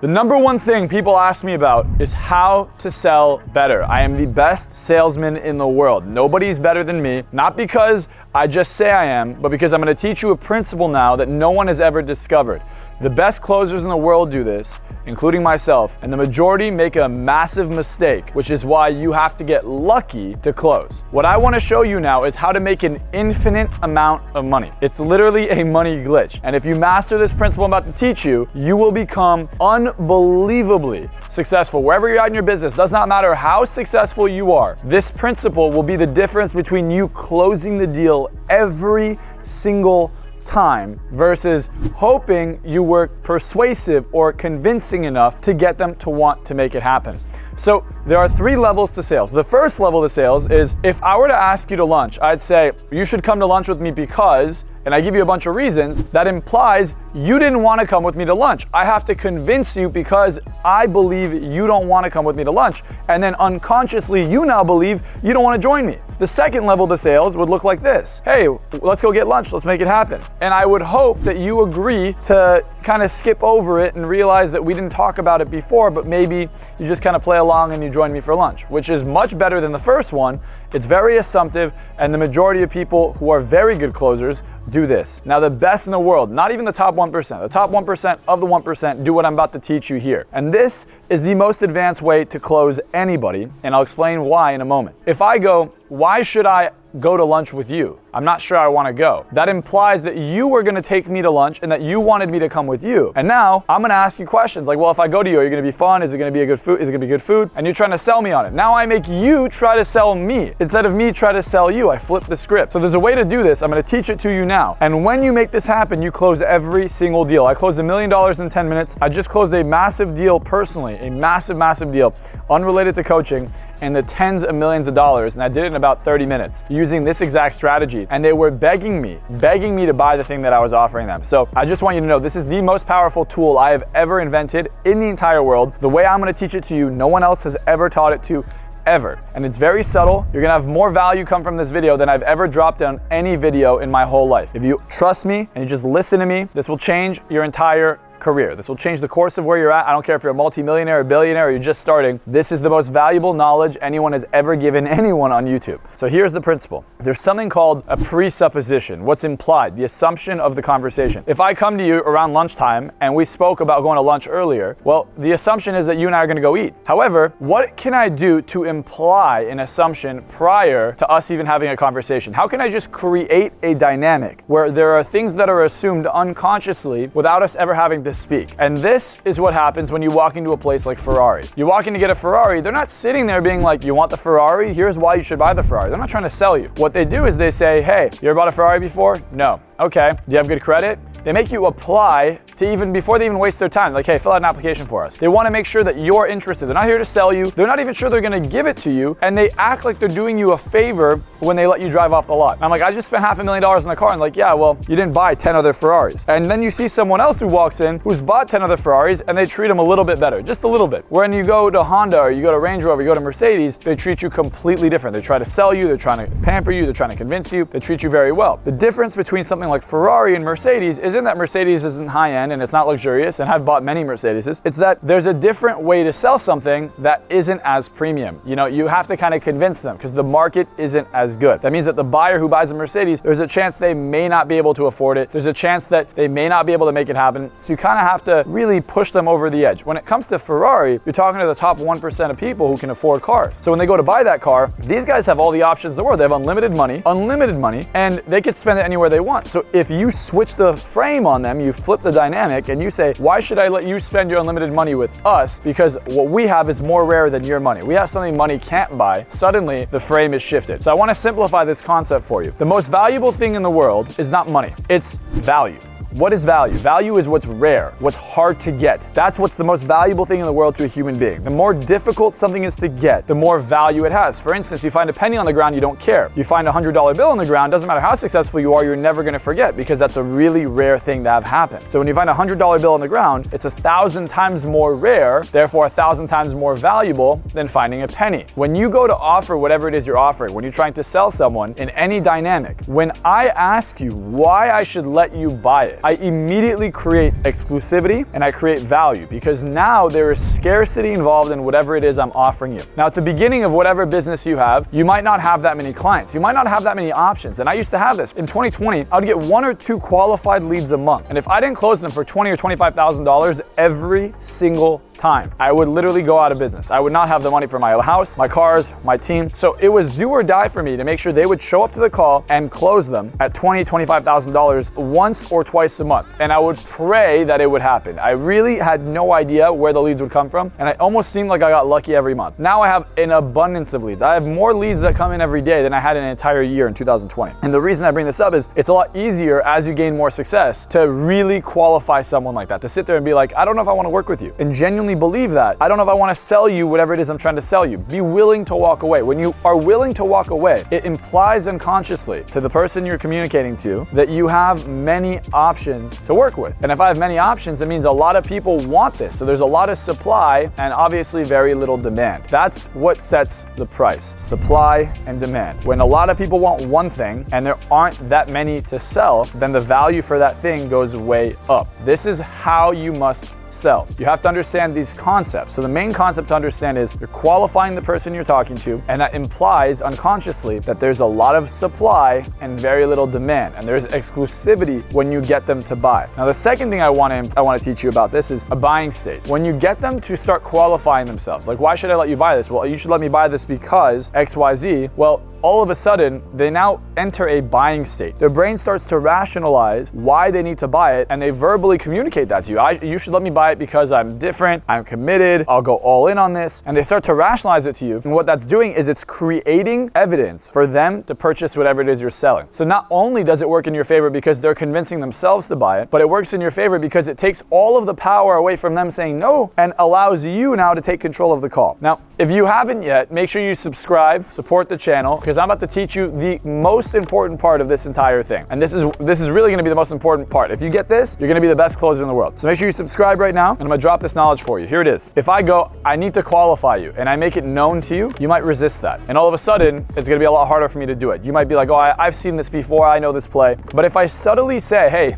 The number one thing people ask me about is how to sell better. I am the best salesman in the world. Nobody's better than me, not because I just say I am, but because I'm going to teach you a principle now that no one has ever discovered. The best closers in the world do this, including myself, and the majority make a massive mistake, which is why you have to get lucky to close. What I want to show you now is how to make an infinite amount of money. It's literally a money glitch. And if you master this principle I'm about to teach you, you will become unbelievably successful. Wherever you're at in your business, does not matter how successful you are, this principle will be the difference between you closing the deal every single time versus hoping you were persuasive or convincing enough to get them to want to make it happen. So there are 3 levels to sales. The first level to sales is if I were to ask you to lunch, I'd say, you should come to lunch with me because, and I give you a bunch of reasons, that implies you didn't want to come with me to lunch. I have to convince you because I believe you don't want to come with me to lunch. And then unconsciously, you now believe you don't want to join me. The second level to sales would look like this. Hey, let's go get lunch. Let's make it happen. And I would hope that you agree to kind of skip over it and realize that we didn't talk about it before, but maybe you just kind of play along and you join me for lunch, which is much better than the first one. It's very assumptive, and the majority of people who are very good closers do this. Now, the best in the world, not even the top 1%, the top 1% of the 1% do what I'm about to teach you here. And this is the most advanced way to close anybody, and I'll explain why in a moment. If I go, why should I go to lunch with you? I'm not sure I want to go. That implies that you were going to take me to lunch and that you wanted me to come with you. And now I'm going to ask you questions like, well, if I go to you, are you going to be fun? Is it going to be a good food? Is it going to be good food? And you're trying to sell me on it. Now I make you try to sell me instead of me try to sell you. I flip the script. So there's a way to do this. I'm going to teach it to you now. And when you make this happen, you close every single deal. I closed $1 million in 10 minutes. I just closed a massive deal personally, a massive deal, unrelated to coaching, in the tens of millions of dollars, and I did it in about 30 minutes using this exact strategy. And they were begging me to buy the thing that I was offering them. So I just want you to know this is the most powerful tool I have ever invented in the entire world. The way I'm going to teach it to you, no one else has ever taught it to ever. And it's very subtle. You're gonna have more value come from this video than I've ever dropped on any video in my whole life. If you trust me and you just listen to me, this will change your entire career. This will change the course of where you're at. I don't care if you're a multimillionaire, a billionaire, or you're just starting. This is the most valuable knowledge anyone has ever given anyone on YouTube. So here's the principle. There's something called a presupposition. What's implied? The assumption of the conversation. If I come to you around lunchtime and we spoke about going to lunch earlier, well, the assumption is that you and I are going to go eat. However, what can I do to imply an assumption prior to us even having a conversation? How can I just create a dynamic where there are things that are assumed unconsciously without us ever having to speak? And this is what happens when you walk into a place like Ferrari. You walk in to get a Ferrari, they're not sitting there being like, you want the Ferrari? Here's why you should buy the Ferrari. They're not trying to sell you. What they do is they say, hey, you ever bought a Ferrari before? No. Okay. Do you have good credit? They make you apply to even before they even waste their time. Like, hey, fill out an application for us. They want to make sure that you're interested. They're not here to sell you. They're not even sure they're going to give it to you. And they act like they're doing you a favor when they let you drive off the lot. And I'm like, I just spent $500,000 in the car. And like, yeah, well, you didn't buy 10 other Ferraris. And then you see someone else who walks in who's bought 10 other Ferraris and they treat them a little bit better, just a little bit. When you go to Honda or you go to Range Rover, you go to Mercedes, they treat you completely different. They try to sell you. They're trying to pamper you. They're trying to convince you. They treat you very well. The difference between something like Ferrari and Mercedes isn't that Mercedes isn't high end and it's not luxurious, and I've bought many Mercedeses. It's that there's a different way to sell something that isn't as premium. You know, you have to kind of convince them because the market isn't as good. That means that the buyer who buys a Mercedes, there's a chance they may not be able to afford it. There's a chance that they may not be able to make it happen. So you kind of have to really push them over the edge. When it comes to Ferrari, you're talking to the top 1% of people who can afford cars. So when they go to buy that car, these guys have all the options in the world. They have unlimited money, and they could spend it anywhere they want. So if you switch the frame on them, you flip the dynamic and you say, why should I let you spend your unlimited money with us? Because what we have is more rare than your money. We have something money can't buy. Suddenly the frame is shifted. So I want to simplify this concept for you. The most valuable thing in the world is not money, it's value. What is value? Value is what's rare, what's hard to get. That's what's the most valuable thing in the world to a human being. The more difficult something is to get, the more value it has. For instance, you find a penny on the ground, you don't care. You find a $100 bill on the ground, doesn't matter how successful you are, you're never gonna forget because that's a really rare thing to have happen. So when you find a $100 bill on the ground, it's 1,000 times more rare, therefore 1,000 times more valuable than finding a penny. When you go to offer whatever it is you're offering, when you're trying to sell someone in any dynamic, when I ask you why I should let you buy it, I immediately create exclusivity and I create value because now there is scarcity involved in whatever it is I'm offering you. Now, at the beginning of whatever business you have, you might not have that many clients. You might not have that many options. And I used to have this. In 2020, I would get 1 or 2 qualified leads a month. And if I didn't close them for $20,000 or $25,000 every single time, I would literally go out of business. I would not have the money for my house, my cars, my team. So it was do or die for me to make sure they would show up to the call and close them at $20,000, $25,000 once or twice a month. And I would pray that it would happen. I really had no idea where the leads would come from. And it almost seemed like I got lucky every month. Now I have an abundance of leads. I have more leads that come in every day than I had in an entire year in 2020. And the reason I bring this up is it's a lot easier as you gain more success to really qualify someone like that, to sit there and be like, I don't know if I want to work with you, and genuinely believe that. I don't know if I want to sell you whatever it is I'm trying to sell you. Be willing to walk away. When you are willing to walk away, it implies unconsciously to the person you're communicating to that you have many options to work with. And if I have many options, it means a lot of people want this. So there's a lot of supply and obviously very little demand. That's what sets the price, supply and demand. When a lot of people want one thing and there aren't that many to sell, then the value for that thing goes way up. This is how you must sell. You have to understand these concepts. So the main concept to understand is you're qualifying the person you're talking to, and that implies unconsciously that there's a lot of supply and very little demand, and there's exclusivity when you get them to buy. Now, the second thing I want to teach you about this is a buying state. When you get them to start qualifying themselves, like, why should I let you buy this? Well, you should let me buy this because XYZ. Well, all of a sudden, they now enter a buying state. Their brain starts to rationalize why they need to buy it, and they verbally communicate that to you. You should let me buy it because I'm different, I'm committed, I'll go all in on this. And they start to rationalize it to you. And what that's doing is it's creating evidence for them to purchase whatever it is you're selling. So not only does it work in your favor because they're convincing themselves to buy it, but it works in your favor because it takes all of the power away from them saying no and allows you now to take control of the call. Now, if you haven't yet, make sure you subscribe, support the channel, because I'm about to teach you the most important part of this entire thing. And this is really going to be the most important part. If you get this, you're going to be the best closer in the world. So make sure you subscribe right now, and I'm going to drop this knowledge for you. Here it is. If I go, I need to qualify you, and I make it known to you, you might resist that. And all of a sudden, it's going to be a lot harder for me to do it. You might be like, oh, I've seen this before, I know this play. But if I subtly say, hey,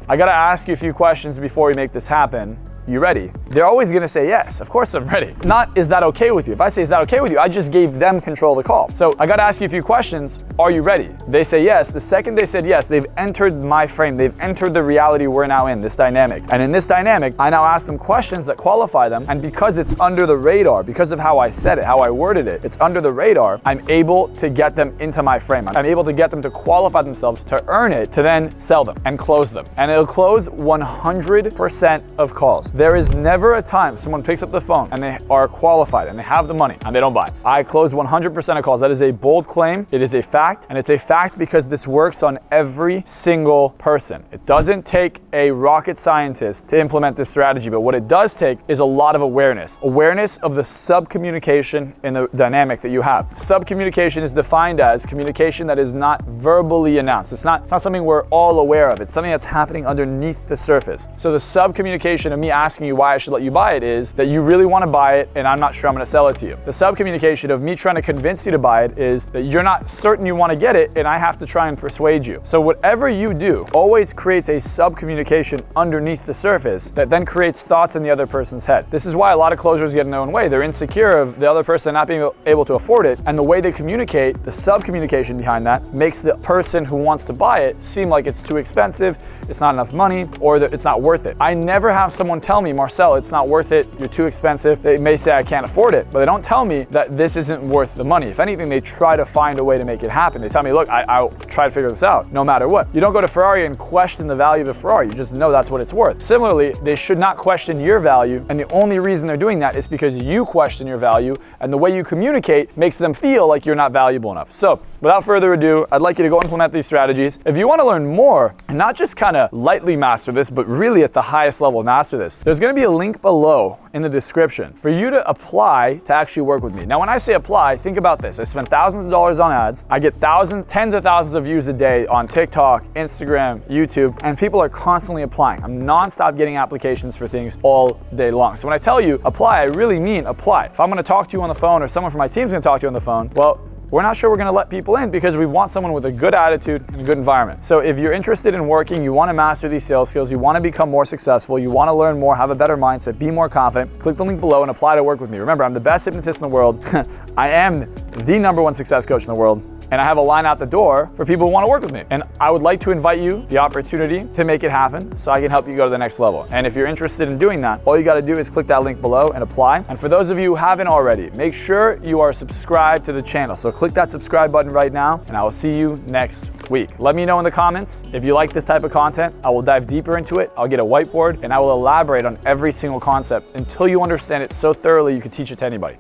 I got to ask you a few questions before we make this happen, you ready? They're always gonna say yes, of course I'm ready. Not, is that okay with you? If I say, is that okay with you? I just gave them control of the call. So I gotta ask you a few questions. Are you ready? They say yes. The second they said yes, they've entered my frame. They've entered the reality we're now in, this dynamic. And in this dynamic, I now ask them questions that qualify them. And because it's under the radar, because of how I said it, how I worded it, it's under the radar, I'm able to get them into my frame. I'm able to get them to qualify themselves, to earn it, to then sell them and close them. And it'll close 100% of calls. There is never a time someone picks up the phone and they are qualified and they have the money and they don't buy. I close 100% of calls. That is a bold claim. It is a fact, and it's a fact because this works on every single person. It doesn't take a rocket scientist to implement this strategy, but what it does take is a lot of awareness. Awareness of the sub-communication in the dynamic that you have. Sub-communication is defined as communication that is not verbally announced. It's not something we're all aware of. It's something that's happening underneath the surface. So the sub-communication of me asking you why I should let you buy it is that you really want to buy it and I'm not sure I'm going to sell it to you. The sub-communication of me trying to convince you to buy it is that you're not certain you want to get it and I have to try and persuade you. So whatever you do always creates a sub-communication underneath the surface that then creates thoughts in the other person's head. This is why a lot of closers get in their own way. They're insecure of the other person not being able to afford it, and the way they communicate, the sub-communication behind that, makes the person who wants to buy it seem like it's too expensive, it's not enough money, or that it's not worth it. I never have someone tell me, Marcel, it's not worth it, you're too expensive. They may say I can't afford it, but they don't tell me that this isn't worth the money. If anything, they try to find a way to make it happen. They tell me, look, I'll try to figure this out no matter what. You don't go to Ferrari and question the value of a Ferrari. You just know that's what it's worth. Similarly, they should not question your value, and the only reason they're doing that is because you question your value, and the way you communicate makes them feel like you're not valuable enough. So without further ado, I'd like you to go implement these strategies. If you want to learn more and not just kind of lightly master this, but really at the highest level master this, there's going to be a link below in the description for you to apply to actually work with me. Now, when I say apply, think about this. I spend thousands of dollars on ads. I get thousands, tens of thousands of views a day on TikTok, Instagram, YouTube, and people are constantly applying. I'm nonstop getting applications for things all day long. So when I tell you apply, I really mean apply. If I'm going to talk to you on the phone or someone from my team's going to talk to you on the phone, well, we're not sure we're gonna let people in because we want someone with a good attitude and a good environment. So if you're interested in working, you wanna master these sales skills, you wanna become more successful, you wanna learn more, have a better mindset, be more confident, click the link below and apply to work with me. Remember, I'm the best hypnotist in the world. I am the #1 success coach in the world. And I have a line out the door for people who want to work with me. And I would like to invite you the opportunity to make it happen so I can help you go to the next level. And if you're interested in doing that, all you got to do is click that link below and apply. And for those of you who haven't already, make sure you are subscribed to the channel. So click that subscribe button right now and I will see you next week. Let me know in the comments if you like this type of content. I will dive deeper into it. I'll get a whiteboard and I will elaborate on every single concept until you understand it so thoroughly you can teach it to anybody.